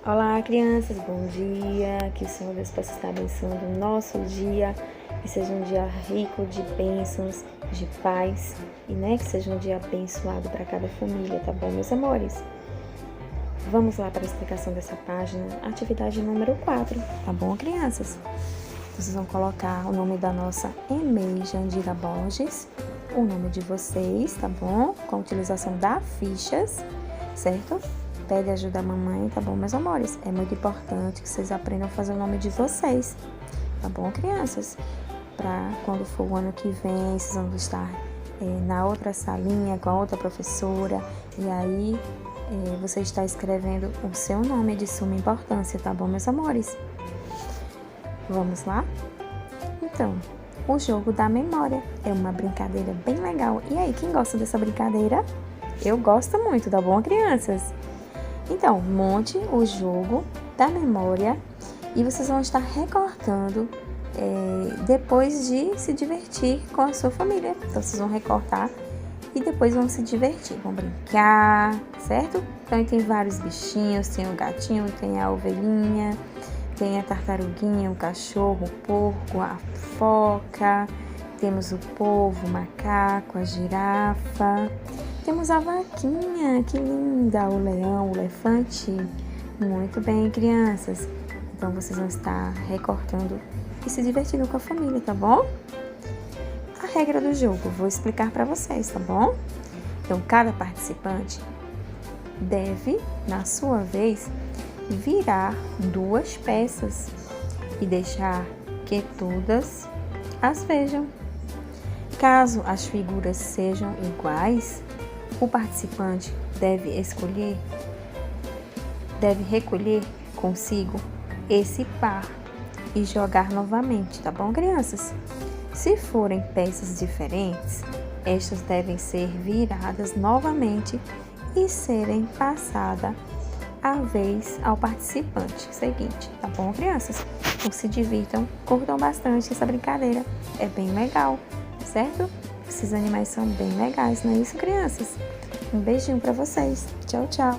Olá, crianças, bom dia. Que o Senhor Deus possa estar abençoando o nosso dia, que seja um dia rico de bênçãos, de paz e que seja um dia abençoado para cada família, tá bom, meus amores? Vamos lá para a explicação dessa página, atividade número 4, tá bom, crianças? Vocês vão colocar o nome da nossa Emei Jandira Borges, o nome de vocês, tá bom? Com a utilização da fichas, certo? Pede ajuda à mamãe, tá bom, meus amores? É muito importante que vocês aprendam a fazer o nome de vocês, tá bom, crianças? Para quando for o ano que vem, vocês vão estar na outra salinha com a outra professora e aí você está escrevendo o seu nome de suma importância, tá bom, meus amores? Vamos lá? Então, o jogo da memória é uma brincadeira bem legal. E aí, quem gosta dessa brincadeira? Eu gosto muito, tá bom, crianças? Então, monte o jogo da memória e vocês vão estar recortando depois de se divertir com a sua família. Então, vocês vão recortar e depois vão se divertir, vão brincar, certo? Então, tem vários bichinhos, tem o gatinho, tem a ovelhinha, tem a tartaruguinha, o cachorro, o porco, a foca, temos o polvo, o macaco, a girafa. Temos a vaquinha, que linda, o leão, o elefante. Muito bem, crianças. Então, vocês vão estar recortando e se divertindo com a família, tá bom? A regra do jogo, vou explicar para vocês, tá bom? Então, cada participante deve, na sua vez, virar 2 peças e deixar que todas as vejam. Caso as figuras sejam iguais, o participante deve recolher consigo esse par e jogar novamente, tá bom, crianças? Se forem peças diferentes, estas devem ser viradas novamente e serem passada a vez ao participante seguinte, tá bom, crianças? Então se divirtam, curtam bastante essa brincadeira, é bem legal, certo? Esses animais são bem legais, não é isso, crianças? Um beijinho pra vocês. Tchau, tchau.